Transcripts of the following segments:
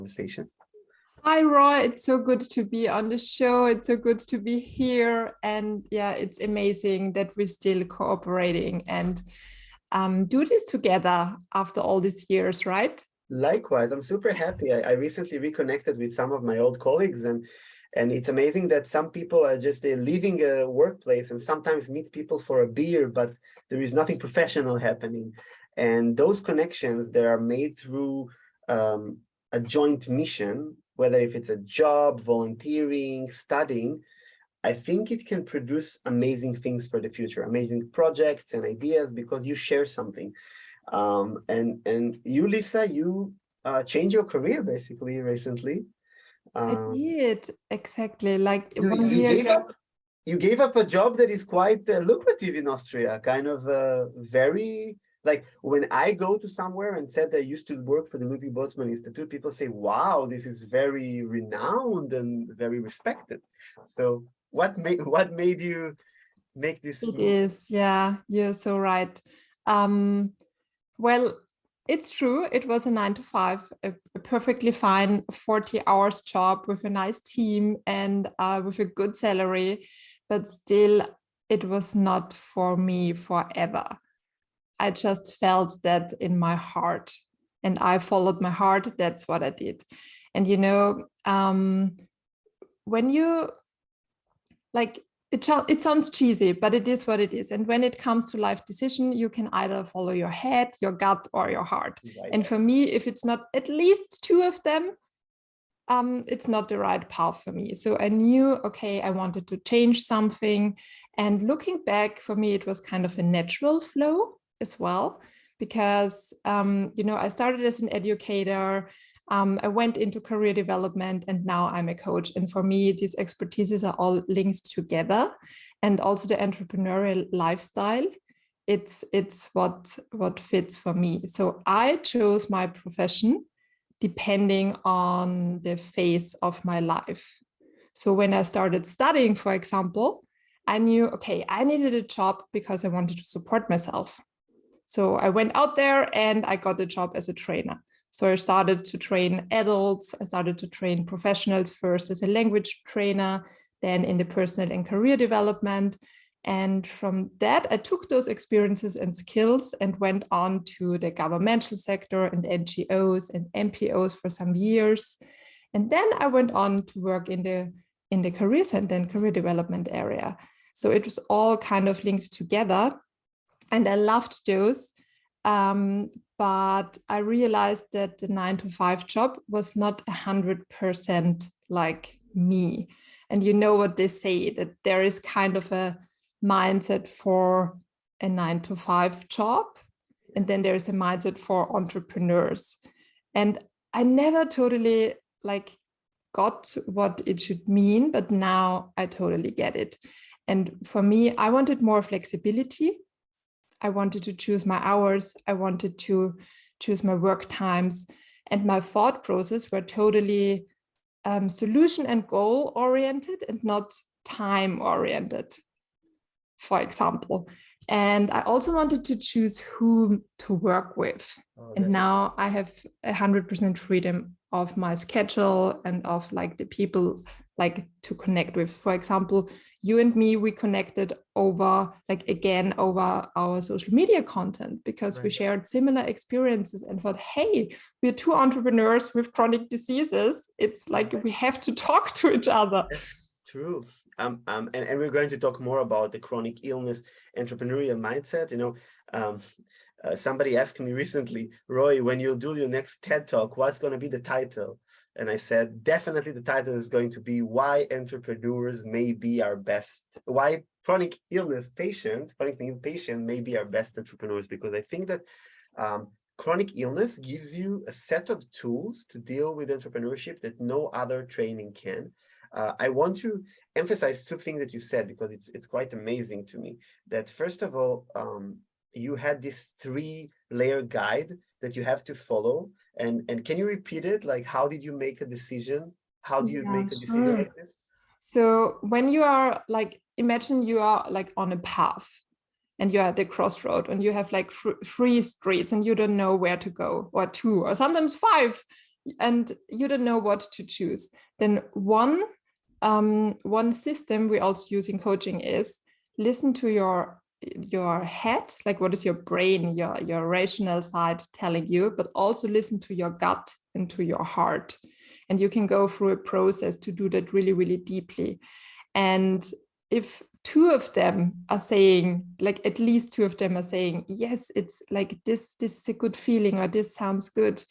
conversation. Hi, Roy. It's so good to be on the show. It's so good to be here. And yeah, it's amazing that we're still cooperating and do this together after all these years, right? Likewise, I'm super happy. I recently reconnected with some of my old colleagues, and it's amazing that some people are just leaving a workplace and sometimes meet people for a beer, but there is nothing professional happening. And those connections that are made through a joint mission, whether if it's a job, volunteering, studying, I think it can produce amazing things for the future, amazing projects and ideas because you share something. And you, Lisa, you changed your career basically recently. I Um, did exactly like you one you year gave ago. up you gave up a job that is quite lucrative in Austria, kind of very like when I go to somewhere and said I used to work for the Ludwig Boltzmann Institute, people say, "Wow, this is very renowned and very respected." So what made you make this It move? is, yeah, you're so right. Um, well, it's true. It was a 9 to 5, a perfectly fine 40 hours job with a nice team and with a good salary, but still, it was not for me forever. I just felt that in my heart and I followed my heart. That's what I did. And, when you like, it sounds cheesy, but it is what it is. And when it comes to life decision, you can either follow your head, your gut, or your heart. Right. And for me, if it's not at least two of them, it's not the right path for me. So I knew, okay, I wanted to change something. And looking back, for me, it was kind of a natural flow as well, because, I started as an educator. I went into career development and now I'm a coach. And for me, these expertises are all linked together. And also the entrepreneurial lifestyle, it's what fits for me. So I chose my profession depending on the phase of my life. So when I started studying, for example, I knew, okay, I needed a job because I wanted to support myself. So I went out there and I got a job as a trainer. So I started to train adults. I started to train professionals first as a language trainer, then in the personal and career development. And from that, I took those experiences and skills and went on to the governmental sector and NGOs and MPOs for some years. And then I went on to work in the career center and career development area. So it was all kind of linked together. And I loved those. But I realized that the 9 to 5 job was not 100% like me. And you know what they say, that there is kind of a mindset for a 9 to 5 job. And then there's a mindset for entrepreneurs. And I never totally like got what it should mean, but now I totally get it. And for me, I wanted more flexibility. I wanted to choose my hours. I wanted to choose my work times. And my thought process were totally solution and goal oriented and not time oriented, for example. And I also wanted to choose whom to work with. Oh, And now I have 100% freedom of my schedule and of like the people like to connect with. For example, you and me, we connected over our social media content because we shared similar experiences and thought, hey, we're two entrepreneurs with chronic diseases. It's like we have to talk to each other. True. And we're going to talk more about the chronic illness entrepreneurial mindset. Somebody asked me recently, Roy, when you'll do your next TED Talk, what's going to be the title? And I said, definitely the title is going to be Why Entrepreneurs May Be Our Best, Why Chronic Illness Patient may be our best entrepreneurs, because I think that chronic illness gives you a set of tools to deal with entrepreneurship that no other training can. I want to emphasize two things that you said, because it's quite amazing to me. That first of all, you had this 3-layer guide that you have to follow. And can you repeat it? Like, how did you make a decision? How do you make a decision like this? So when you are like, imagine you are like on a path and you're at the crossroad and you have like 3 streets and you don't know where to go, or 2, or sometimes 5. and you don't know what to choose, then one system we also use in coaching is listen to your head, like what is your brain, your rational side telling you, but also listen to your gut and to your heart. And you can go through a process to do that really, really deeply. And if two of them are saying, like at least two of them are saying, yes, it's like this is a good feeling, or this sounds good,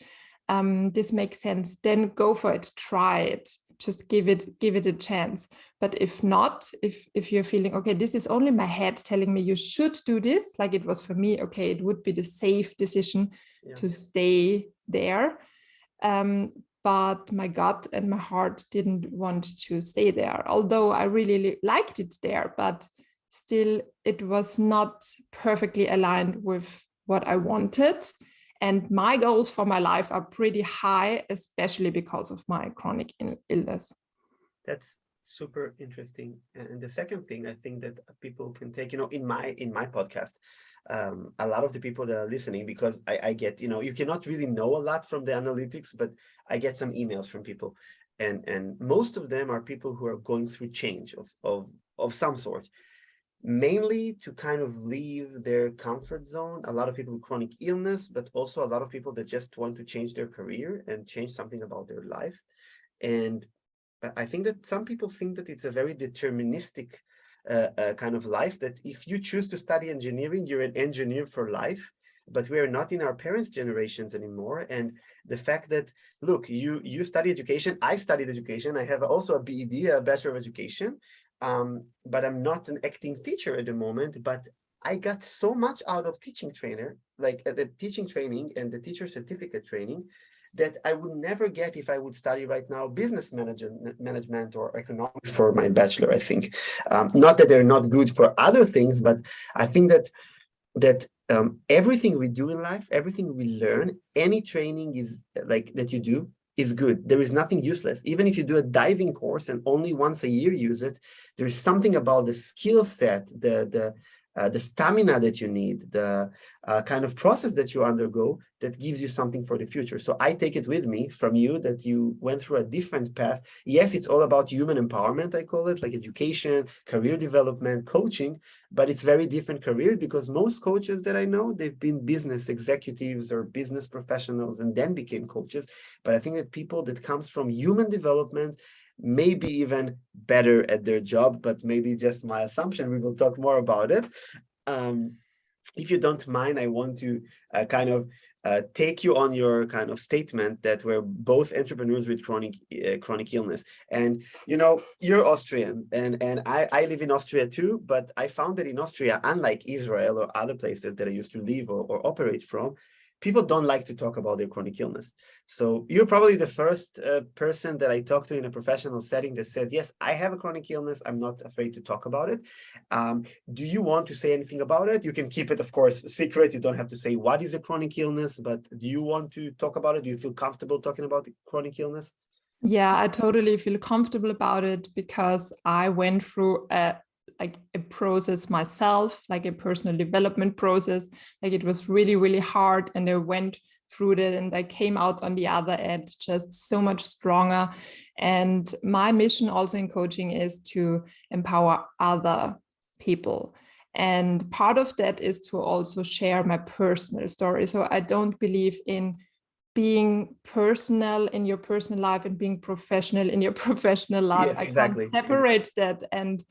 this makes sense, then go for it, try it, just give it a chance. But if not, if you're feeling, okay, this is only my head telling me you should do this, like it was for me, okay, it would be the safe decision to stay there. But my gut and my heart didn't want to stay there, although I really liked it there, but still it was not perfectly aligned with what I wanted. And my goals for my life are pretty high, especially because of my chronic illness. That's super interesting. And the second thing I think that people can take, in my podcast, a lot of the people that are listening, because I get, you cannot really know a lot from the analytics, but I get some emails from people, and most of them are people who are going through change of some sort, mainly to kind of leave their comfort zone. A lot of people with chronic illness, but also a lot of people that just want to change their career and change something about their life. And I think that some people think that it's a very deterministic kind of life, that if you choose to study engineering, you're an engineer for life. But we are not in our parents' generations anymore. And the fact that, look, you study education, I studied education, I have also a BEd, a Bachelor of Education, but I'm not an acting teacher at the moment. But I got so much out of teaching trainer, like the teaching training and the teacher certificate training, that I would never get if I would study right now business management or economics for my bachelor, I think. Not that they're not good for other things, but I think that everything we do in life, everything we learn, any training is like that you do is good. There is nothing useless. Even if you do a diving course and only once a year use it, there is something about the skill set, the stamina that you need, the kind of process that you undergo that gives you something for the future. So I take it with me from you that you went through a different path. Yes, it's all about human empowerment, I call it, like education, career development, coaching, but it's very different career, because most coaches that I know, they've been business executives or business professionals and then became coaches. But I think that people that comes from human development, maybe even better at their job, but maybe just my assumption. We will talk more about it. Um, if you don't mind, I want to kind of take you on your kind of statement that we're both entrepreneurs with chronic illness. And you're Austrian, and I live in Austria too. But I found that in Austria, unlike Israel or other places that I used to live or operate from, people don't like to talk about their chronic illness. So you're probably the first person that I talk to in a professional setting that says, yes, I have a chronic illness. I'm not afraid to talk about it. Do you want to say anything about it? You can keep it, of course, secret. You don't have to say what is a chronic illness, but do you want to talk about it? Do you feel comfortable talking about the chronic illness? Yeah, I totally feel comfortable about it because I went through a process myself, like a personal development process. Like it was really, really hard, and I went through it and I came out on the other end just so much stronger. And my mission also in coaching is to empower other people. And part of that is to also share my personal story. So I don't believe in being personal in your personal life and being professional in your professional life. Yes, I can't exactly. separate that. And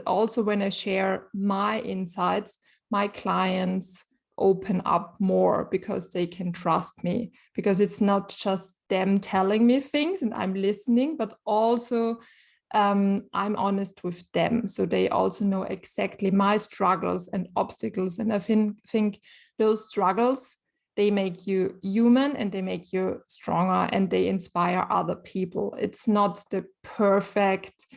also when I share my insights, my clients open up more because they can trust me, because it's not just them telling me things and I'm listening, but also I'm honest with them. So they also know exactly my struggles and obstacles. And I think those struggles, they make you human and they make you stronger and they inspire other people. It's not the perfect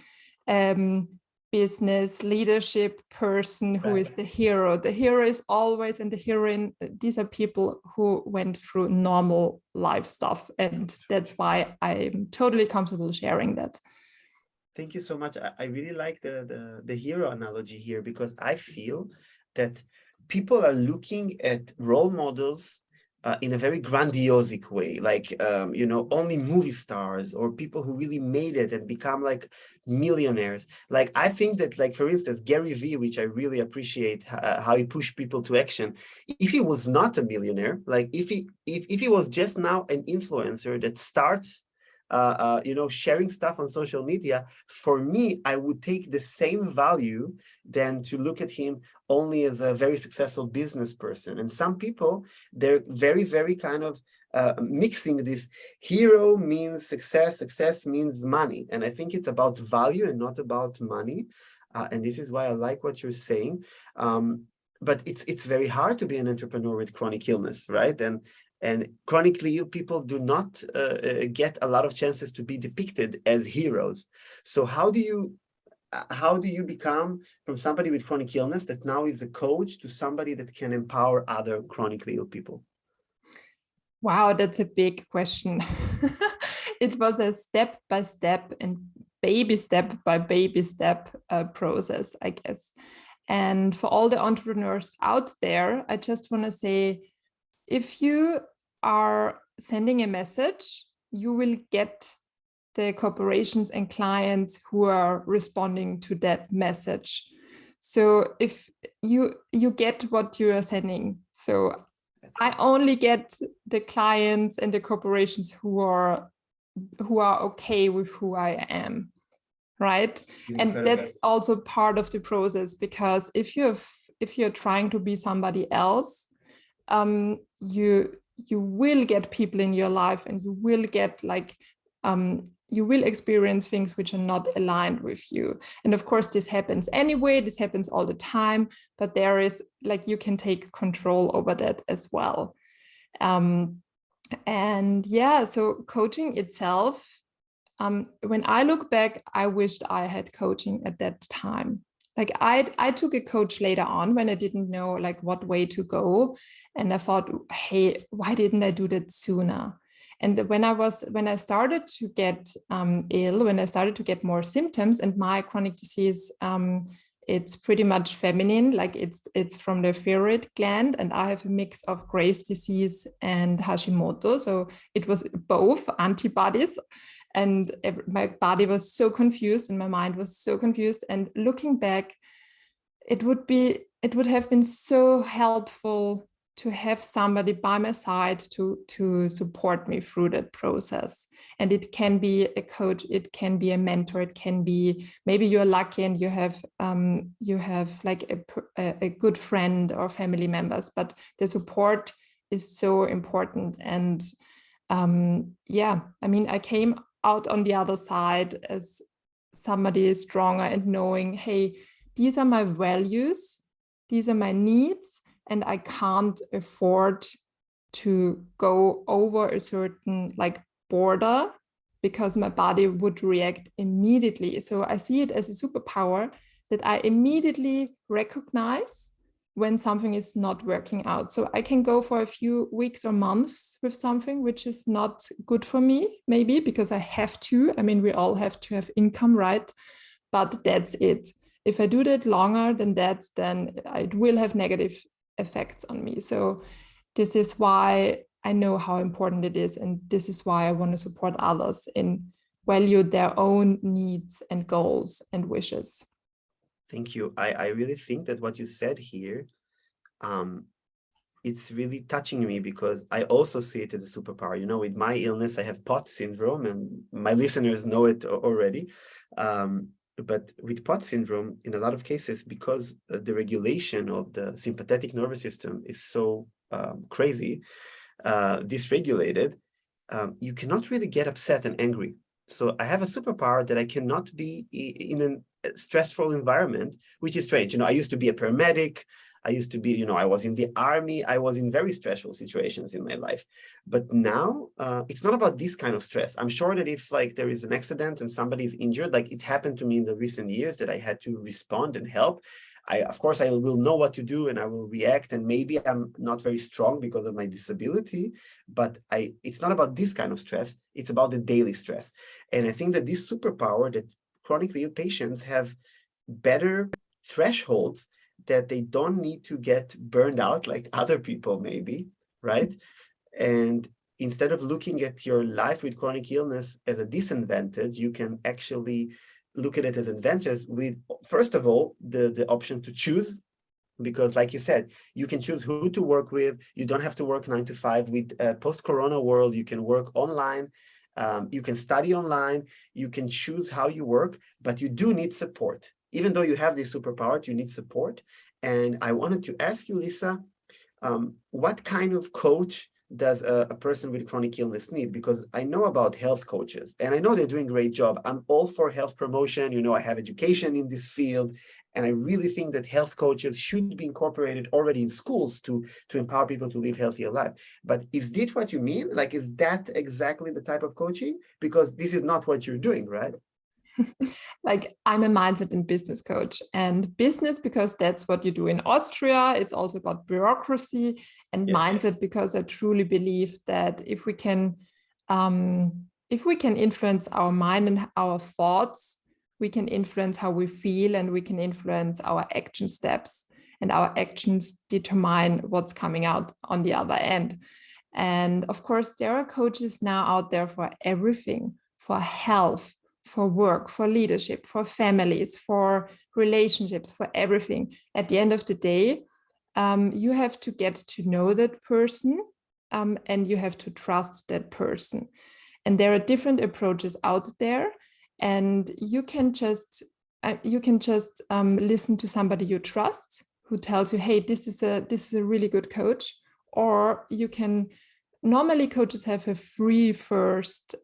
business leadership person who is the hero. The hero is always, and the heroine, these are people who went through normal life stuff. And that's why I'm totally comfortable sharing that. Thank you so much. I really like the hero analogy here, because I feel that people are looking at role models in a very grandiosic way, like only movie stars or people who really made it and become like millionaires. Like I think that, like for instance, Gary Vee, which I really appreciate how he pushed people to action. If he was not a millionaire, like if he was just now an influencer that starts sharing stuff on social media, for me, I would take the same value than to look at him only as a very successful business person. And some people, they're very, very kind of mixing this. Hero means success, success means money. And I think it's about value and not about money. And this is why I like what you're saying. But it's very hard to be an entrepreneur with chronic illness, right? And chronically ill people do not get a lot of chances to be depicted as heroes. So how do you become from somebody with chronic illness that now is a coach to somebody that can empower other chronically ill people? Wow, that's a big question. It was a step by step and baby step by baby step process, I guess. And for all the entrepreneurs out there, I just want to say, if you are sending a message, you will get the corporations and clients who are responding to that message. So if you get what you are sending. So I only get the clients and the corporations who are okay with who I am, right? And that's also part of the process, because if you're trying to be somebody else, you will get people in your life, and you will get you will experience things which are not aligned with you. And of course, this happens anyway. This happens all the time. But there is you can take control over that as well. And yeah, so coaching itself. When I look back, I wished I had coaching at that time. Like I took a coach later on when I didn't know what way to go, and I thought, hey, why didn't I do that sooner? And when I started to get ill, when I started to get more symptoms, and my chronic disease, it's pretty much feminine, like it's from the thyroid gland, and I have a mix of Graves' disease and Hashimoto, so it was both antibodies. And my body was so confused and my mind was so confused. And looking back, it would have been so helpful to have somebody by my side to support me through that process. And it can be a coach, it can be a mentor, it can be, maybe you're lucky and you have like a good friend or family members, but the support is so important. And yeah, I mean, I came out on the other side as somebody stronger and knowing, hey, these are my values, these are my needs, and I can't afford to go over a certain border, because my body would react immediately. So I see it as a superpower that I immediately recognize when something is not working out. So I can go for a few weeks or months with something which is not good for me, maybe because I have to. I mean, we all have to have income, right? But that's it. If I do that longer than that, then it will have negative effects on me. So this is why I know how important it is. And this is why I want to support others in value their own needs and goals and wishes. Thank you. I really think that what you said here, it's really touching me, because I also see it as a superpower. You know, with my illness, I have POTS syndrome, and my listeners know it already. But with POTS syndrome, in a lot of cases, because the regulation of the sympathetic nervous system is so crazy, dysregulated, you cannot really get upset and angry. So I have a superpower that I cannot be in a stressful environment, which is strange. You know, I used to be a paramedic. I used to be, you know, I was in the army. I was in very stressful situations in my life. But now it's not about this kind of stress. I'm sure that if there is an accident and somebody is injured, like it happened to me in the recent years, that I had to respond and help. Of course, I will know what to do and I will react. And maybe I'm not very strong because of my disability, but it's not about this kind of stress. It's about the daily stress. And I think that this superpower, that chronically ill patients have better thresholds, that they don't need to get burned out like other people maybe, right? And instead of looking at your life with chronic illness as a disadvantage, you can actually look at it as advantages with, first of all, the option to choose, because like you said, you can choose who to work with. You don't have to work 9 to 5. With post-corona world, you can work online. You can study online. You can choose how you work, but you do need support. Even though you have this superpower, you need support. And I wanted to ask you, Lisa, what kind of coach does a person with chronic illness need? Because I know about health coaches and I know they're doing a great job. I'm all for health promotion. You know, I have education in this field. And I really think that health coaches should be incorporated already in schools to empower people to live healthier life. But is this what you mean? Like, is that exactly the type of coaching? Because this is not what you're doing, right? Like, I'm a mindset and business coach, and business because that's what you do in Austria. It's also about bureaucracy, and Yeah. mindset because I truly believe that if we can influence our mind and our thoughts, we can influence how we feel, and we can influence our action steps, and our actions determine what's coming out on the other end. And of course, there are coaches now out there for everything, for health, for work, for leadership, for families, for relationships, for everything. At the end of the day, you have to get to know that person, and you have to trust that person. And there are different approaches out there, and you can just listen to somebody you trust who tells you, "Hey, this is a really good coach," or you can. Normally, coaches have a free first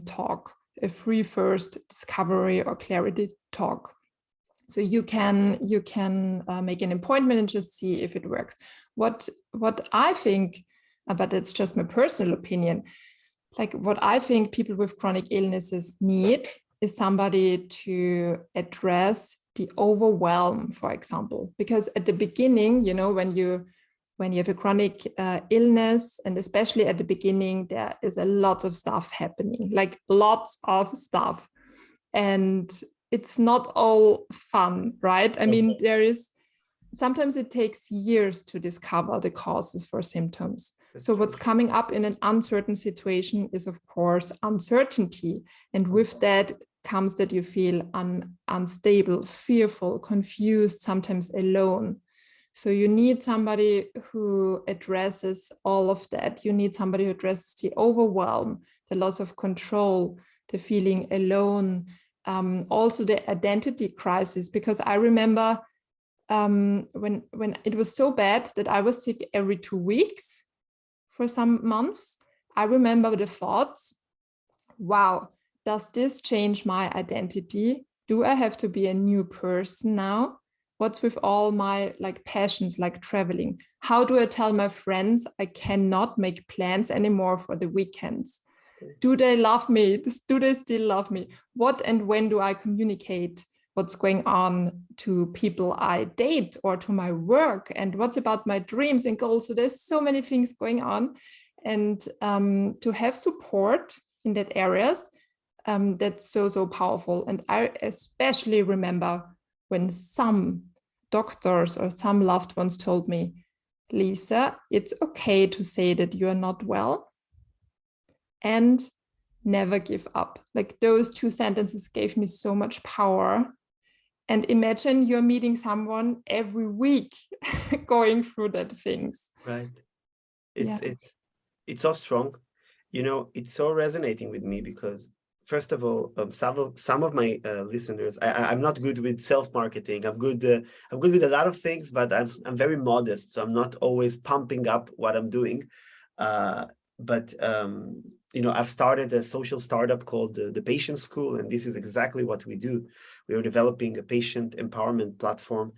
talk, a free first discovery or clarity talk. So you can make an appointment and just see if it works. What I think, but it's just my personal opinion, like what I think people with chronic illnesses need is somebody to address the overwhelm, for example, because at the beginning, you know, when you have a chronic illness, and especially at the beginning, there is a lot of stuff happening, like lots of stuff. And it's not all fun, right? I mean, sometimes it takes years to discover the causes for symptoms. That's So true. what's coming up in an uncertain situation is, of course, uncertainty. And with that comes that you feel unstable, fearful, confused, sometimes alone. So you need somebody who addresses all of that. You need somebody who addresses the overwhelm, the loss of control, the feeling alone, also the identity crisis. Because I remember when it was so bad that I was sick every 2 weeks for some months, I remember the thoughts, wow, does this change my identity? Do I have to be a new person now? What's with all my like passions, like traveling? How do I tell my friends I cannot make plans anymore for the weekends? Do they love me? Do they still love me? What and when do I communicate what's going on to people I date or to my work? And what's about my dreams and goals? So there's so many things going on. And to have support in that areas, that's so powerful. And I especially remember when some doctors or some loved ones told me, Lisa, it's okay to say that you are not well, and never give up. Like those two sentences gave me so much power. And imagine you're meeting someone every week going through that things. Right. Yeah. It's so strong. You know, it's so resonating with me because first of all, some of my listeners, I'm not good with self-marketing. I'm good with a lot of things, but I'm very modest, so I'm not always pumping up what I'm doing. But you know, I've started a social startup called the Patient School, and this is exactly what we do. We are developing a patient empowerment platform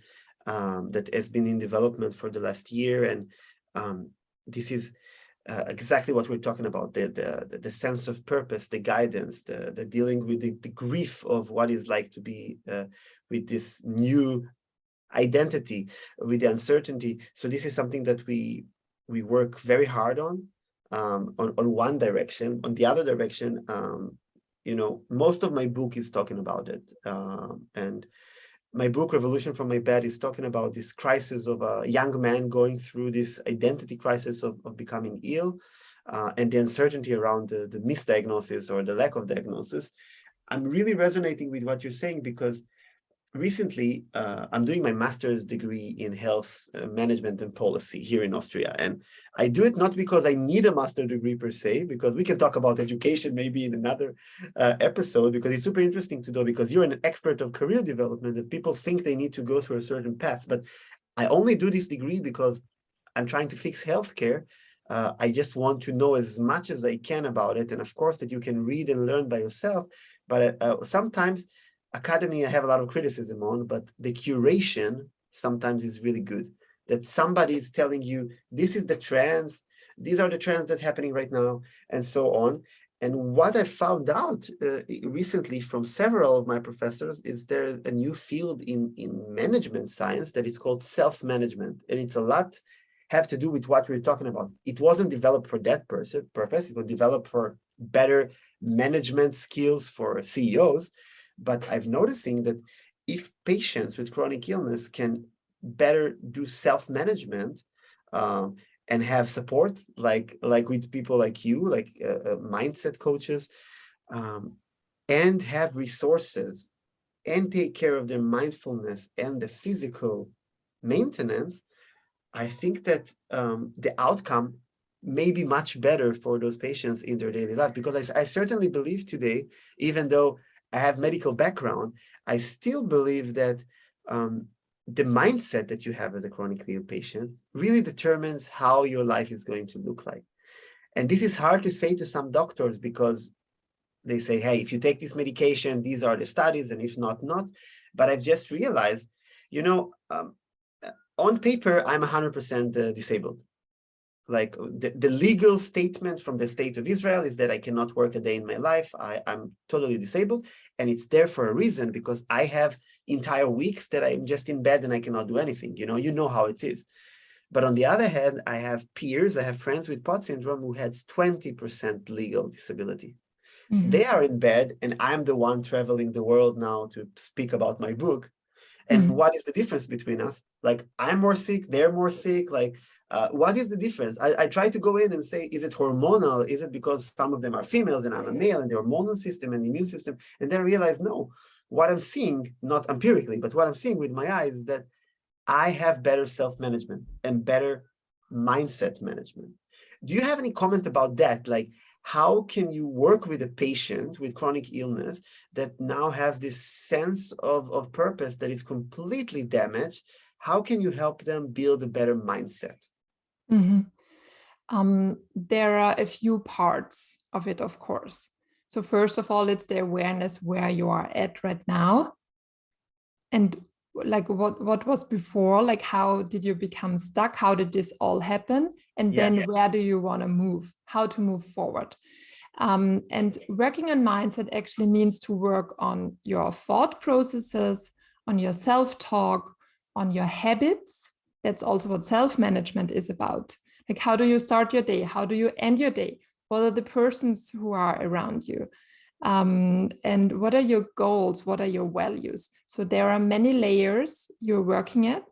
that has been in development for the last year, and this is exactly what we're talking about, the sense of purpose, the guidance, the dealing with the grief of what it's like to be with this new identity, with the uncertainty. So this is something that we work very hard on one direction. On the other direction, you know, most of my book is talking about it, and my book Revolution from My Bed is talking about this crisis of a young man going through this identity crisis of becoming ill. and the uncertainty around the misdiagnosis or the lack of diagnosis, I'm really resonating with what you're saying, because recently I'm doing my master's degree in health management and policy here in Austria. And I do it not because I need a master degree per se, because we can talk about education maybe in another episode, because it's super interesting to know, because you're an expert of career development, that people think they need to go through a certain path. But I only do this degree because I'm trying to fix healthcare. I just want to know as much as I can about it. And of course, that you can read and learn by yourself. But sometimes academy, I have a lot of criticism on, but the curation sometimes is really good. That somebody is telling you, this is the trends, these are the trends that's happening right now, and so on. And what I found out recently from several of my professors is there's a new field in management science that is called self-management. And it's a lot have to do with what we're talking about. It wasn't developed for that purpose. It was developed for better management skills for CEOs. But I'm noticing that if patients with chronic illness can better do self-management and have support, like with people like you, like mindset coaches, and have resources and take care of their mindfulness and the physical maintenance, I think that the outcome may be much better for those patients in their daily life. Because I certainly believe today, even though I have medical background, I still believe that the mindset that you have as a chronically ill patient really determines how your life is going to look like. And this is hard to say to some doctors, because they say, hey, if you take this medication, these are the studies, and if not, not. But I've just realized, on paper, I'm 100% disabled. Like the legal statement from the state of Israel is that I cannot work a day in my life. I'm totally disabled. And it's there for a reason, because I have entire weeks that I'm just in bed and I cannot do anything. You know how it is. But on the other hand, I have peers, I have friends with POTS syndrome who had 20% legal disability. Mm-hmm. They are in bed, and I'm the one traveling the world now to speak about my book. And what is the difference between us? Like, I'm more sick, they're more sick. Like, what is the difference? I try to go in and say, is it hormonal? Is it because some of them are females and I'm a male, and the hormonal system and the immune system? And then realize, no, what I'm seeing, not empirically, but what I'm seeing with my eyes is that I have better self-management and better mindset management. Do you have any comment about that? Like, how can you work with a patient with chronic illness that now has this sense of purpose that is completely damaged? How can you help them build a better mindset? Mm-hmm. There are a few parts of it, of course. So first of all, it's the awareness where you are at right now. And like what was before, like how did you become stuck? How did this all happen? And then where do you want to move? How to move forward? And working on mindset actually means to work on your thought processes, on your self-talk, on your habits. That's also what self-management is about. Like, how do you start your day? How do you end your day? What are the persons who are around you? And what are your goals? What are your values? So there are many layers you're working on.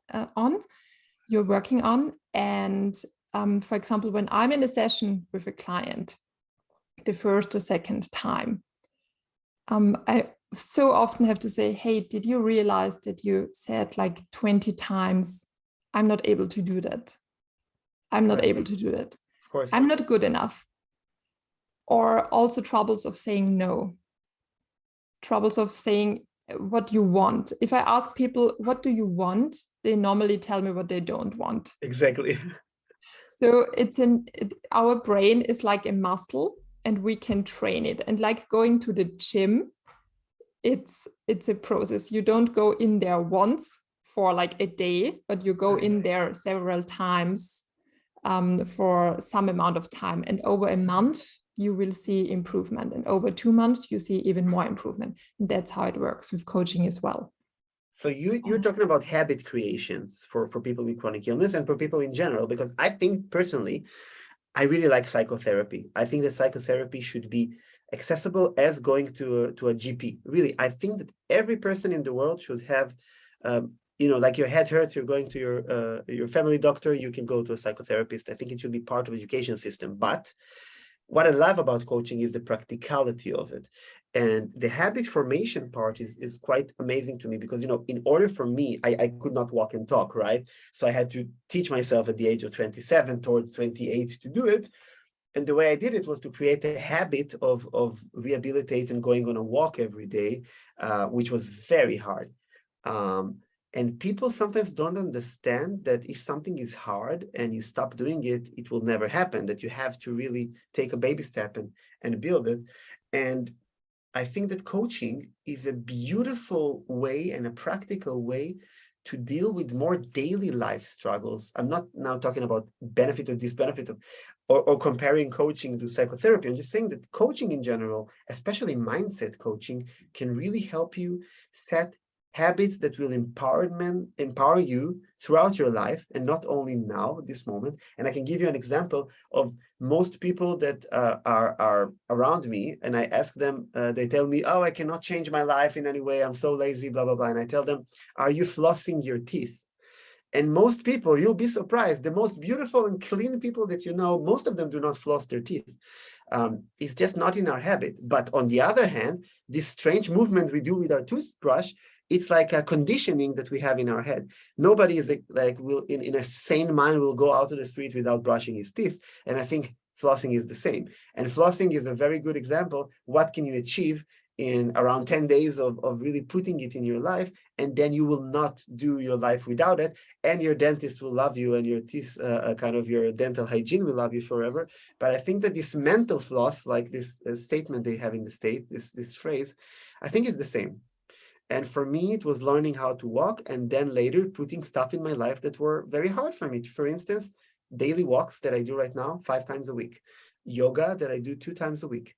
And for example, when I'm in a session with a client, the first or second time, I so often have to say, hey, did you realize that you said like 20 times, I'm not able to do that. I'm not able to do that. Of course. I'm not good enough. Or also troubles of saying no. Troubles of saying what you want. If I ask people, what do you want? They normally tell me what they don't want. Exactly. So our brain is like a muscle, and we can train it. And like going to the gym, it's a process. You don't go in there once for like a day, but you go in there several times for some amount of time. And over a month, you will see improvement. And over 2 months, you see even more improvement. And that's how it works with coaching as well. So you're talking about habit creation for people with chronic illness and for people in general, because I think personally, I really like psychotherapy. I think that psychotherapy should be accessible as going to a GP. Really, I think that every person in the world should have like your head hurts, you're going to your family doctor, you can go to a psychotherapist. I think it should be part of education system. But what I love about coaching is the practicality of it. And the habit formation part is quite amazing to me because, in order for me, I could not walk and talk, right? So I had to teach myself at the age of 27 towards 28 to do it. And the way I did it was to create a habit of rehabilitating, going on a walk every day, which was very hard. Um, and people sometimes don't understand that if something is hard and you stop doing it, it will never happen, that you have to really take a baby step and build it. And I think that coaching is a beautiful way and a practical way to deal with more daily life struggles. I'm not now talking about benefit or disbenefit of, or comparing coaching to psychotherapy. I'm just saying that coaching in general, especially mindset coaching, can really help you set habits that will empower you throughout your life and not only now, this moment. And I can give you an example of most people that are around me, and I ask them, they tell me, oh, I cannot change my life in any way. I'm so lazy, blah, blah, blah. And I tell them, are you flossing your teeth? And most people, you'll be surprised, the most beautiful and clean people that most of them do not floss their teeth. It's just not in our habit. But on the other hand, this strange movement we do with our toothbrush, it's like a conditioning that we have in our head. Nobody is like will in a sane mind will go out to the street without brushing his teeth. And I think flossing is the same. And flossing is a very good example. What can you achieve in around 10 days of really putting it in your life, and then you will not do your life without it, and your dentist will love you, and your teeth, kind of your dental hygiene will love you forever. But I think that this mental floss, like this statement they have in the state, this phrase, I think it's the same. And for me, it was learning how to walk, and then later putting stuff in my life that were very hard for me. For instance, daily walks that I do right now 5 times a week, yoga that I do 2 times a week,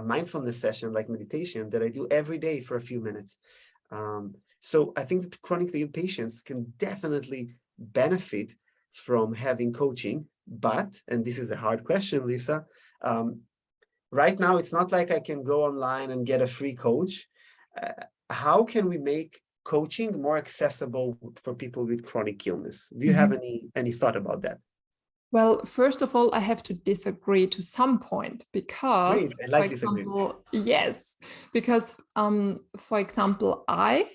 mindfulness session like meditation that I do every day for a few minutes. So I think that chronically ill patients can definitely benefit from having coaching. But, and this is a hard question, Lisa, right now it's not like I can go online and get a free coach. How can we make coaching more accessible for people with chronic illness? Do you have any thought about that? Well, first of all, I have to disagree to some point because, Great, I for like disagreement. example, yes, because, for example, I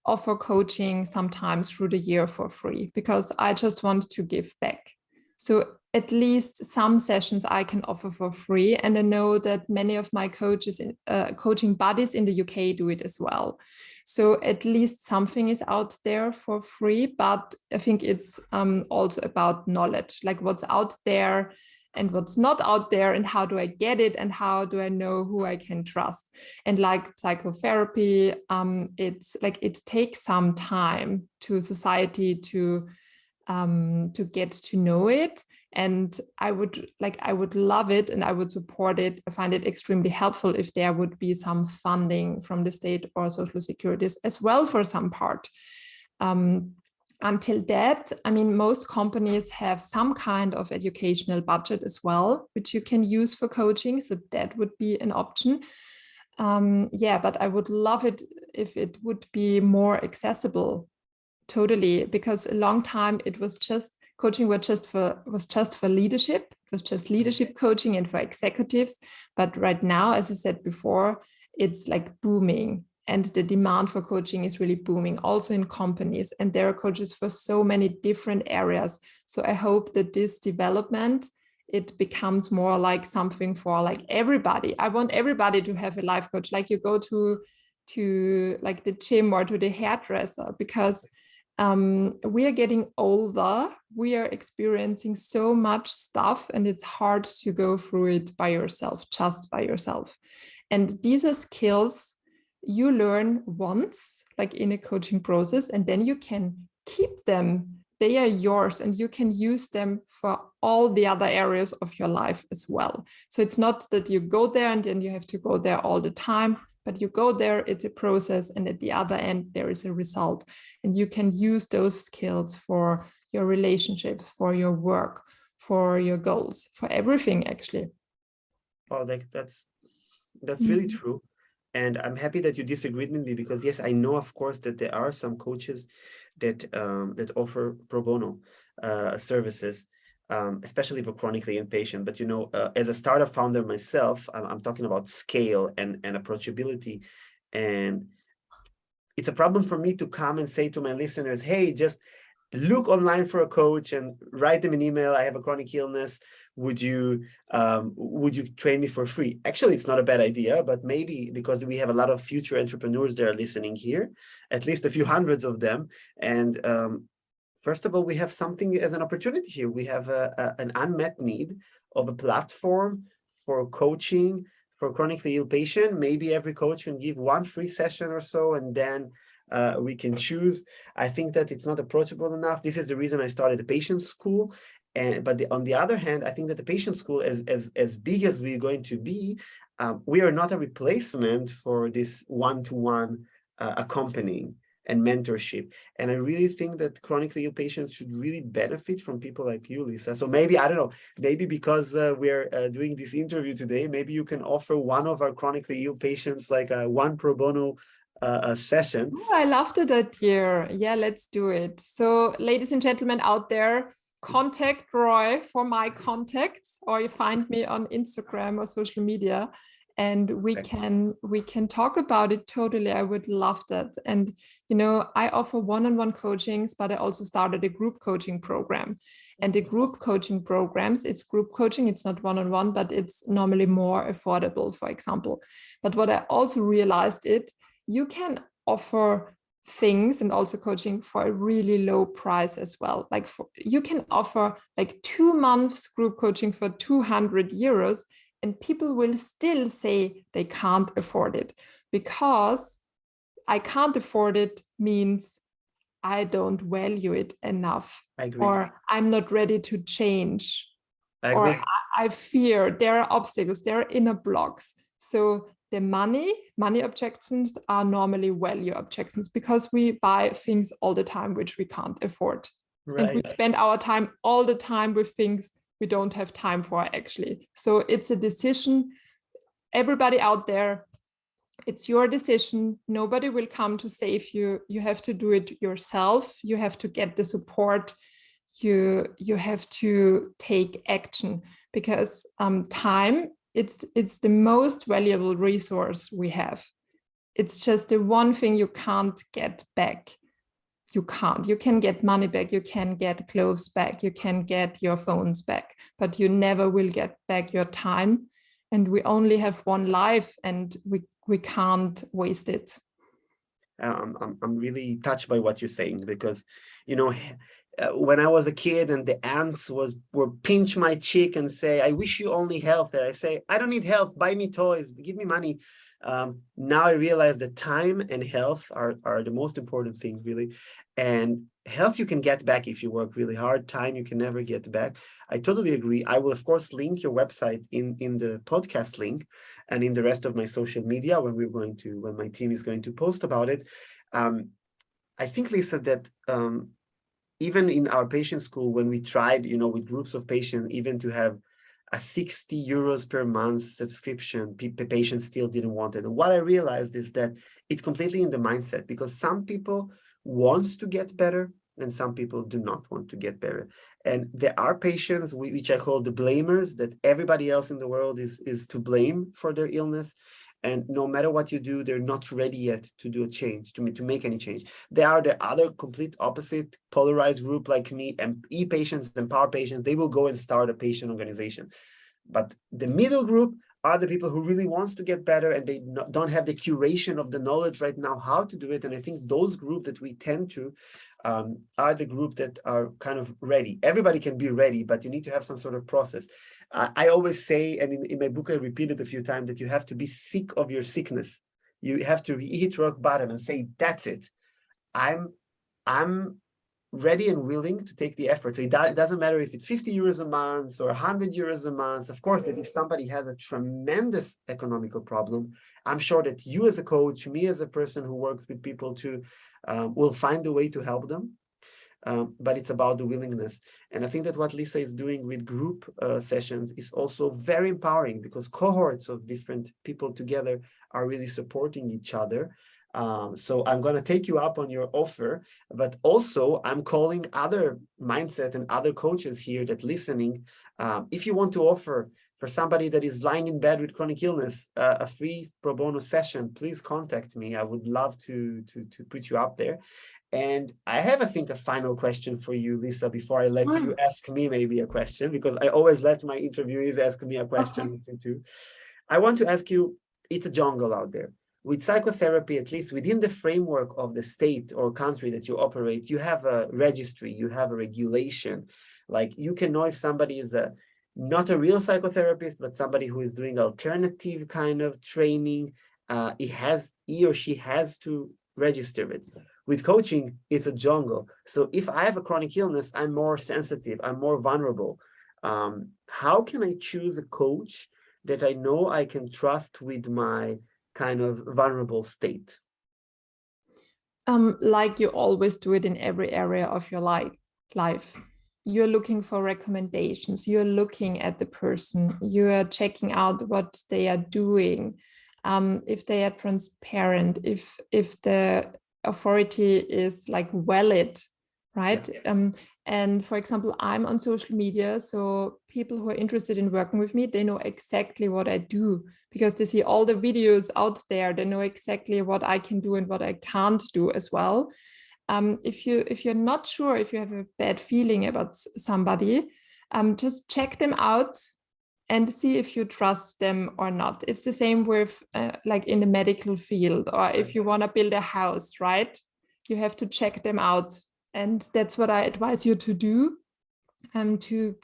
offer coaching sometimes through the year for free because I just want to give back. So at least some sessions I can offer for free. And I know that many of my coaching buddies in the UK do it as well. So at least something is out there for free, but I think it's also about knowledge, like what's out there and what's not out there, and how do I get it, and how do I know who I can trust. And like psychotherapy, it's like it takes some time to society to get to know it. And I would love it, and I would support it. I find it extremely helpful if there would be some funding from the state or social securities as well for some part. Until that, I mean, most companies have some kind of educational budget as well, which you can use for coaching. So that would be an option. Yeah, but I would love it if it would be more accessible. Totally, because a long time it was just coaching was just for leadership. It was just leadership coaching and for executives. But right now, as I said before, it's like booming, and the demand for coaching is really booming also in companies, and there are coaches for so many different areas. So I hope that this development, it becomes more like something for like everybody. I want everybody to have a life coach, like you go to like the gym or to the hairdresser, because we are getting older, we are experiencing so much stuff, and it's hard to go through it by yourself, just by yourself. And these are skills you learn once, like in a coaching process, and then you can keep them. They are yours, and you can use them for all the other areas of your life as well. So it's not that you go there and then you have to go there all the time, but you go there, it's a process, and at the other end, there is a result. And you can use those skills for your relationships, for your work, for your goals, for everything, actually. Oh, that's really true. And I'm happy that you disagreed with me, because yes, I know, of course, that there are some coaches that offer pro bono services, especially for chronically ill patient. But as a startup founder myself, I'm talking about scale and approachability, and it's a problem for me to come and say to my listeners, hey, just look online for a coach and write them an email. I have a chronic illness. Would you train me for free? Actually, it's not a bad idea, but maybe because we have a lot of future entrepreneurs that are listening here, at least a few hundreds of them. And first of all, we have something as an opportunity here. We have an unmet need of a platform for coaching for chronically ill patient. Maybe every coach can give one free session or so, and then we can choose. I think that it's not approachable enough. This is the reason I started the patient school. But on the other hand, I think that the patient school, as big as we're going to be, we are not a replacement for this one-to-one accompanying and mentorship. And I really think that chronically ill patients should really benefit from people like you, Lisa. So maybe, I don't know, maybe because we're doing this interview today, maybe you can offer one of our chronically ill patients like a one pro bono session. Oh, I loved it that year. Yeah, let's do it. So, ladies and gentlemen out there, contact Roy for my contacts, or you find me on Instagram or social media, and we can talk about it. Totally, I would love that. And I offer one-on-one coachings, but I also started a group coaching program. And the group coaching programs, it's group coaching, it's not one-on-one, but it's normally more affordable, for example. But what I also realized you can offer things and also coaching for a really low price as well. Like you can offer like 2 months group coaching for 200 euros, and people will still say they can't afford it, because I can't afford it means I don't value it enough, I agree. or I'm not ready to change, I or agree. I fear there are obstacles, there are inner blocks. So the money objections are normally value objections, because we buy things all the time which we can't afford. Right. And we spend our time all the time with things we don't have time for, actually. So it's a decision. Everybody out there, it's your decision. Nobody will come to save you. You have to do it yourself. You have to get the support. You have to take action, because time, it's the most valuable resource we have. It's just the one thing you can't get back. You can get money back, you can get clothes back, you can get your phones back, but you never will get back your time. And we only have one life, and we can't waste it. I'm really touched by what you're saying, because when I was a kid and the ants were pinch my cheek and say, I wish you only health, and I say, I don't need health, buy me toys, give me money. Now I realize that time and health are the most important thing, really. And health you can get back if you work really hard. Time you can never get back. I totally agree. I will, of course, link your website in the podcast link and in the rest of my social media when my team is going to post about it. I think, Lisa, that even in our patient school, when we tried, with groups of patients, even to have a 60 euros per month subscription, patients still didn't want it. And what I realized is that it's completely in the mindset, because some people want to get better and some people do not want to get better. And there are patients, which I call the blamers, that everybody else in the world is to blame for their illness. And no matter what you do, they're not ready yet to do a change, to make any change. There are the other complete opposite polarized group like me, and e-patients and power patients. They will go and start a patient organization. But the middle group are the people who really wants to get better, and they don't have the curation of the knowledge right now how to do it. And I think those groups that we tend to are the group that are kind of ready. Everybody can be ready, but you need to have some sort of process. I always say, and in my book I repeat it a few times, that you have to be sick of your sickness. You have to hit rock bottom and say, that's it. I'm ready and willing to take the effort. So it doesn't matter if it's 50 euros a month or 100 euros a month. Of course, that if somebody has a tremendous economical problem, I'm sure that you as a coach, me as a person who works with people too, will find a way to help them. But it's about the willingness. And I think that what Lisa is doing with group sessions is also very empowering, because cohorts of different people together are really supporting each other. So I'm going to take you up on your offer, but also I'm calling other mindset and other coaches here that listening. If you want to offer for somebody that is lying in bed with chronic illness, a free pro bono session, please contact me. I would love to put you up there. And I have, I think, a final question for you, Lisa, before I let you ask me maybe a question, because I always let my interviewees ask me a question too. I want to ask you, it's a jungle out there. With psychotherapy, at least within the framework of the state or country that you operate, you have a registry, you have a regulation. Like you can know if somebody is not a real psychotherapist, but somebody who is doing alternative kind of training. He or she has to register it. With coaching, it's a jungle. So if I have a chronic illness, I'm more sensitive, I'm more vulnerable. How can I choose a coach that I know I can trust with my kind of vulnerable state? Like you always do it in every area of your life. You're looking for recommendations. You're looking at the person. You are checking out what they are doing. If they are transparent, if the authority is like valid, right? Yeah. And for example, I'm on social media, so people who are interested in working with me, they know exactly what I do because they see all the videos out there. They know exactly what I can do and what I can't do as well. If you're not sure, if you have a bad feeling about somebody, just check them out and see if you trust them or not. It's the same with like in the medical field, or if you want to build a house, right? You have to check them out. And that's what I advise you to do, to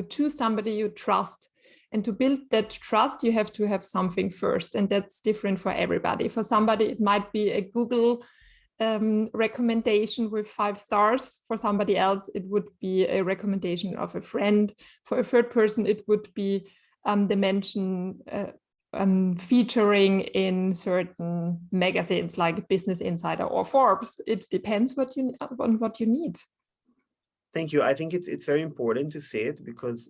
choose somebody you trust. And to build that trust, you have to have something first. And that's different for everybody. For somebody, it might be a Google recommendation with 5 stars. For somebody else, it would be a recommendation of a friend. For a third person, it would be the mention featuring in certain magazines like Business Insider or Forbes. It depends on what you need. Thank you. I think it's very important to say it because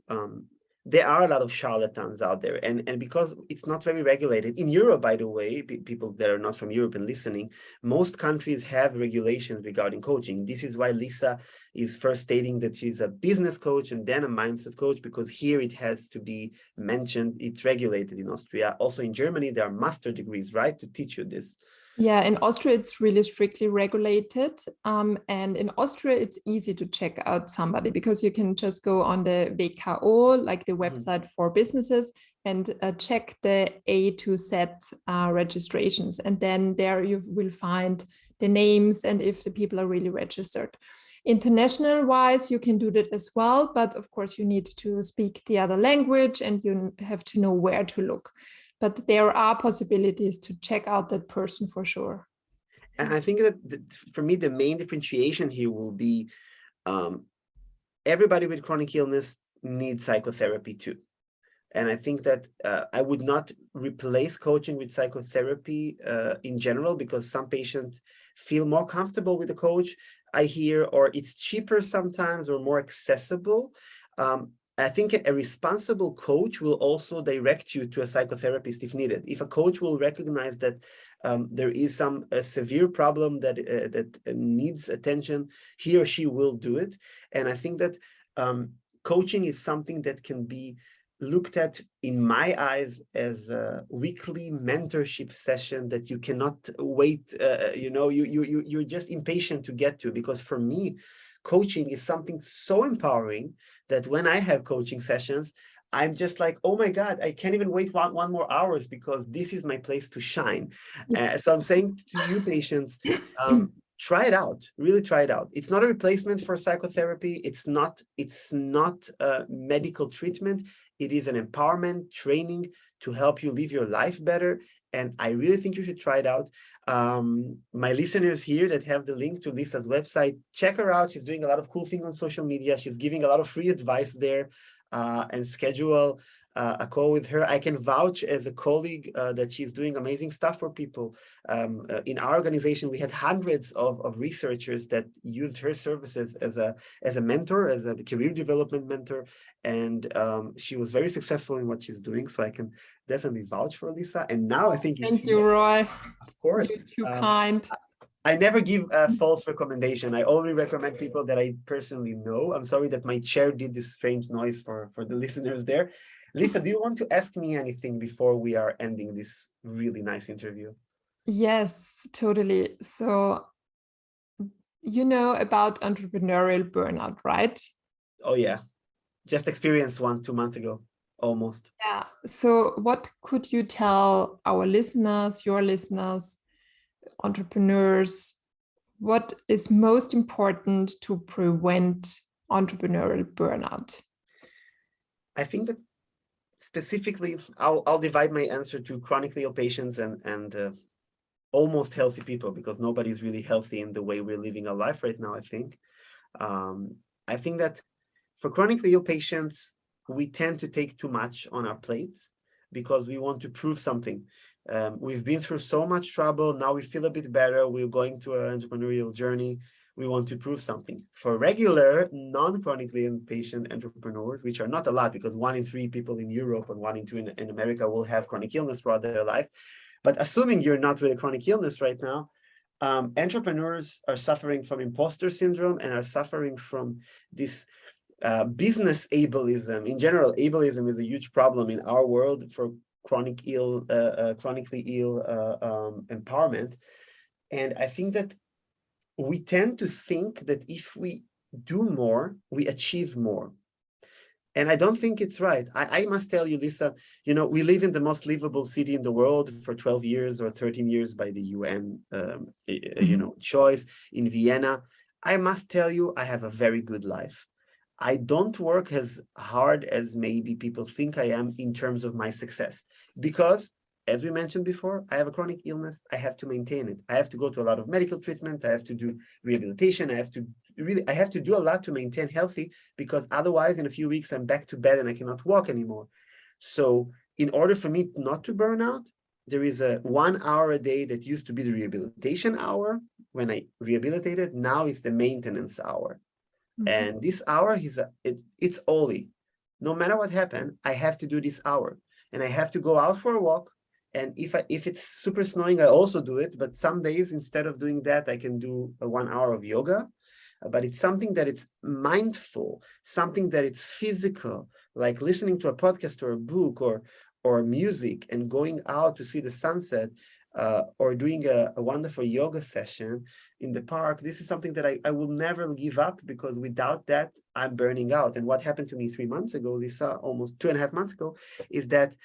there are a lot of charlatans out there, and because it's not very regulated. In Europe, by the way, people that are not from Europe and listening, most countries have regulations regarding coaching. This is why Lisa is first stating that she's a business coach and then a mindset coach, because here it has to be mentioned. It's regulated in Austria. Also in Germany, there are master degrees, right, to teach you this. Yeah, in Austria, it's really strictly regulated. And in Austria, it's easy to check out somebody because you can just go on the WKO, like the website for businesses, and check the A to Z registrations. And then there you will find the names and if the people are really registered. International wise, you can do that as well. But of course, you need to speak the other language and you have to know where to look. But there are possibilities to check out that person for sure. And I think that for me, the main differentiation here will be everybody with chronic illness needs psychotherapy too. And I think that I would not replace coaching with psychotherapy in general, because some patients feel more comfortable with a coach, I hear, or it's cheaper sometimes or more accessible. I think a responsible coach will also direct you to a psychotherapist if needed. If a coach will recognize that there is some severe problem that needs attention, he or she will do it. And I think that coaching is something that can be looked at, in my eyes, as a weekly mentorship session that you cannot wait. You're just impatient to get to, because for me, coaching is something so empowering that when I have coaching sessions, I'm just like, oh my God, I can't even wait one more hours because this is my place to shine. Yes. So I'm saying to you patients, try it out, really try it out. It's not a replacement for psychotherapy. It's not a medical treatment. It is an empowerment training to help you live your life better. And I really think you should try it out. My listeners here that have the link to Lisa's website, check her out. She's doing a lot of cool things on social media. She's giving a lot of free advice there, and schedule a call with her. I can vouch as a colleague that she's doing amazing stuff for people. In our organization, we had hundreds of researchers that used her services as a mentor, as a career development mentor, and she was very successful in what she's doing. So I can definitely vouch for Lisa. And now I think it's Thank you, Roy. of course. You're too kind. I never give a false recommendation. I only recommend people that I personally know. I'm sorry that my chair did this strange noise for the listeners there. Lisa, do you want to ask me anything before we are ending this really nice interview? Yes, totally. So, you know about entrepreneurial burnout, right? Oh yeah, just experienced one 2 months ago, almost. Yeah. So, what could you tell our listeners, your listeners, entrepreneurs, what is most important to prevent entrepreneurial burnout? I think that specifically, I'll divide my answer to chronically ill patients and almost healthy people, because nobody's really healthy in the way we're living our life right now. I think that for chronically ill patients, we tend to take too much on our plates because we want to prove something. We've been through so much trouble. Now we feel a bit better. We're going to an entrepreneurial journey. We want to prove something. For regular, non-chronically ill patient entrepreneurs, which are not a lot, because 1 in 3 people in Europe and 1 in 2 in America will have chronic illness throughout their life. But assuming you're not with a chronic illness right now, entrepreneurs are suffering from imposter syndrome and are suffering from this business ableism. In general, ableism is a huge problem in our world for chronically ill empowerment. And I think that we tend to think that if we do more, we achieve more. And I don't think it's right. I must tell you, Lisa, we live in the most livable city in the world for 12 years or 13 years by the UN, choice in Vienna. I must tell you, I have a very good life. I don't work as hard as maybe people think I am in terms of my success, because, as we mentioned before, I have a chronic illness. I have to maintain it. I have to go to a lot of medical treatment. I have to do rehabilitation. I have to do a lot to maintain healthy, because otherwise in a few weeks I'm back to bed and I cannot walk anymore. So in order for me not to burn out, there is a 1 hour a day that used to be the rehabilitation hour when I rehabilitated. Now it's the maintenance hour. And this hour it's only, no matter what happened, I have to do this hour, and I have to go out for a walk. And if it's super snowing, I also do it. But some days, instead of doing that, I can do a 1 hour of yoga. But it's something that it's mindful, something that it's physical, like listening to a podcast or a book or music, and going out to see the sunset, or doing a wonderful yoga session in the park. This is something that I will never give up, because without that, I'm burning out. And what happened to me 3 months ago, Lisa, almost 2.5 months ago, is that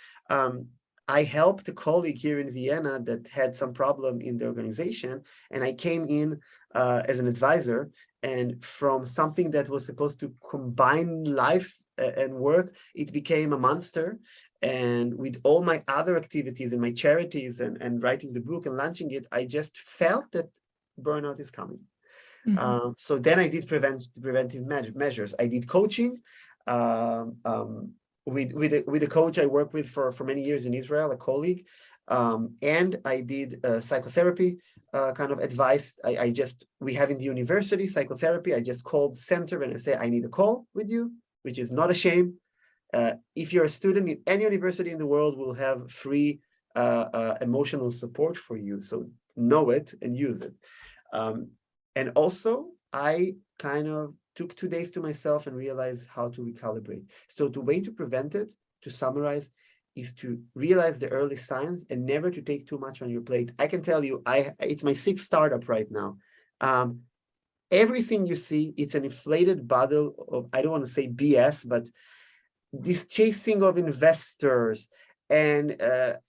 I helped a colleague here in Vienna that had some problem in the organization, and I came in as an advisor. And from something that was supposed to combine life and work, it became a monster. And with all my other activities and my charities and writing the book and launching it, I just felt that burnout is coming. So then I did preventive measures. I did coaching with a coach I worked with for many years in Israel, a colleague. And I did psychotherapy kind of advice. We have in the university psychotherapy. I just called center and I say, I need a call with you, which is not a shame. If you're a student in any university in the world, we'll have free emotional support for you. So know it and use it. And also, I kind of took 2 days to myself and realized how to recalibrate. So the way to prevent it, to summarize, is to realize the early signs and never to take too much on your plate. I can tell you, it's my 6th startup right now. Everything you see, it's an inflated bottle of, I don't want to say BS, but this chasing of investors. And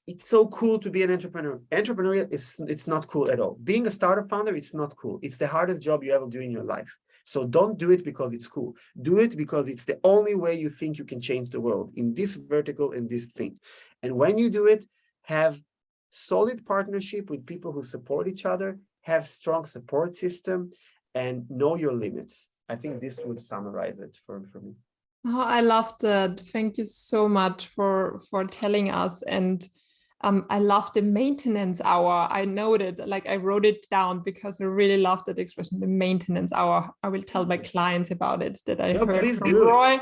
it's so cool to be an entrepreneur. Entrepreneurial it's not cool at all. Being a startup founder, it's not cool. It's the hardest job you ever do in your life. So don't do it because it's cool. Do it because it's the only way you think you can change the world in this vertical, in this thing. And when you do it, have solid partnership with people who support each other, have strong support system, and know your limits. I think this would summarize it for me. Oh, I loved that. Thank you so much for telling us. And I love the maintenance hour. I noted, like I wrote it down because I really love that expression, the maintenance hour. I will tell my clients about it that I No, heard please from do. Roy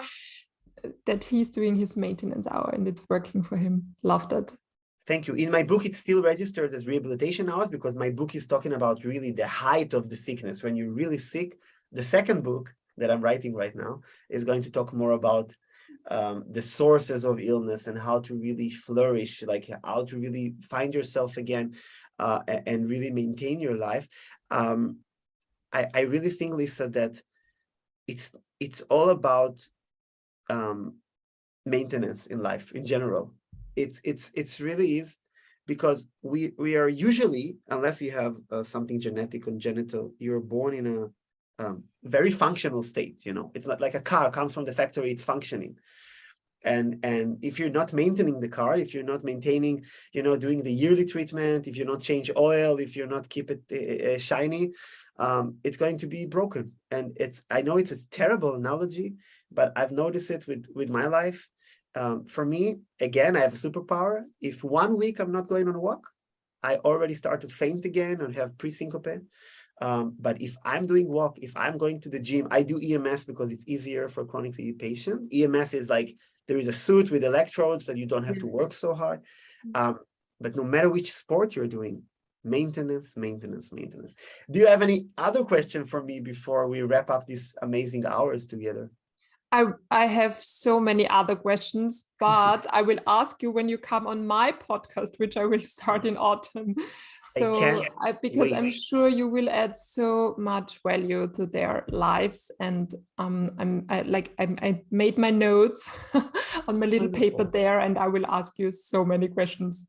that he's doing his maintenance hour and it's working for him. Love that. Thank you. In my book, it's still registered as rehabilitation hours because my book is talking about really the height of the sickness. When you're really sick, the second book that I'm writing right now is going to talk more about the sources of illness and how to really flourish, like how to really find yourself again and really maintain your life. I really think, Lisa, that it's all about um, maintenance in life in general. It's really is because we are usually, unless you have something genetic congenital, you're born in a very functional state. You know, it's not like a car comes from the factory, it's functioning. And if you're not maintaining the car, if you're not maintaining, you know, doing the yearly treatment, if you not change oil, if you're not keep it shiny, it's going to be broken. And I know it's a terrible analogy, but I've noticed it with my life. For me, again, I have a superpower. If 1 week I'm not going on a walk, I already start to faint again and have pre-syncope. But if I'm doing walk, if I'm going to the gym, I do EMS because it's easier for chronically patient. EMS is like there is a suit with electrodes that you don't have to work so hard. But no matter which sport you're doing, maintenance, maintenance, maintenance. Do you have any other question for me before we wrap up these amazing hours together? I have so many other questions, but I will ask you when you come on my podcast, which I will start in autumn. I can't Because wait. I'm sure you will add so much value to their lives, and I made my notes on my little paper Wonderful. there, and I will ask you so many questions.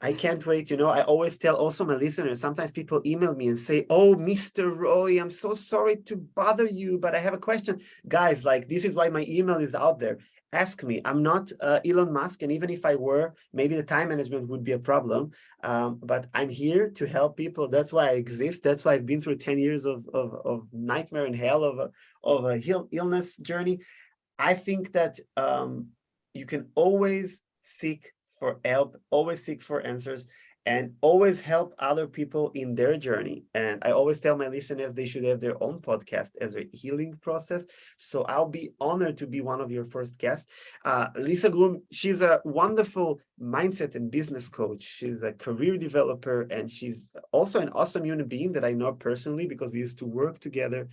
I can't wait. You know, I always tell also my listeners, sometimes people email me and say, oh, Mr. Roy, I'm so sorry to bother you, but I have a question. Guys, like, this is why my email is out there. Ask me. I'm not Elon Musk. And even if I were, maybe the time management would be a problem. But I'm here to help people. That's why I exist. That's why I've been through 10 years of nightmare and hell of a illness journey. I think that you can always seek for help, always seek for answers, and always help other people in their journey. And I always tell my listeners they should have their own podcast as a healing process. So I'll be honored to be one of your first guests. Lisa Grum, she's a wonderful mindset and business coach. She's a career developer, and she's also an awesome human being that I know personally because we used to work together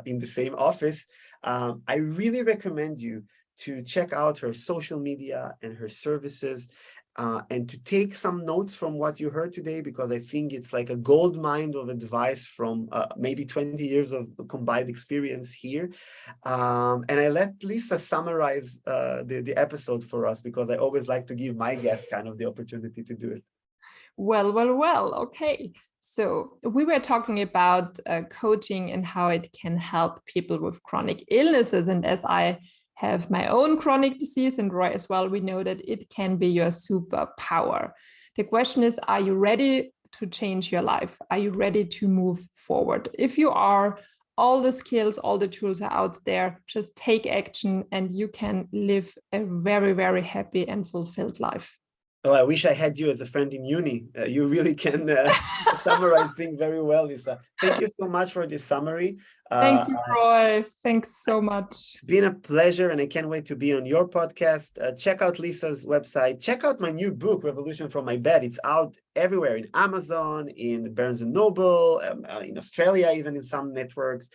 in the same office. I really recommend you to check out her social media and her services and to take some notes from what you heard today, because I think it's like a gold mine of advice from maybe 20 years of combined experience here. And I let Lisa summarize the episode for us because I always like to give my guests kind of the opportunity to do it. Well. Okay. So we were talking about coaching and how it can help people with chronic illnesses. And as I have my own chronic disease and Roy as well, we know that it can be your superpower. The question is, are you ready to change your life? Are you ready to move forward? If you are, all the skills, all the tools are out there. Just take action and you can live a very, very happy and fulfilled life. Oh, I wish I had you as a friend in uni. You really can summarize things very well, Lisa. Thank you so much for this summary. Thank you, Roy. Thanks so much. It's been a pleasure, and I can't wait to be on your podcast. Check out Lisa's website. Check out my new book, Revolution from My Bed. It's out everywhere in Amazon, in Barnes and Noble, in Australia, even in some networks,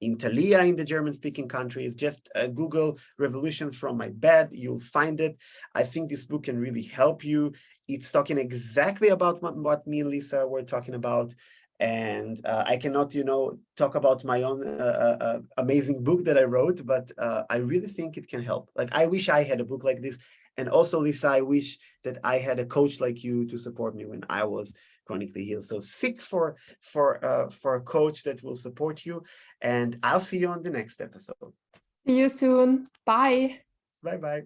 in Thalia, in the German-speaking countries. Just Google Revolution from My Bed. You'll find it. I think this book can really help you. It's talking exactly about what me and Lisa were talking about. And I cannot, talk about my own amazing book that I wrote, but I really think it can help. Like, I wish I had a book like this. And also, Lisa, I wish that I had a coach like you to support me when I was chronically ill. So seek for a coach that will support you. And I'll see you on the next episode. See you soon. Bye. Bye-bye.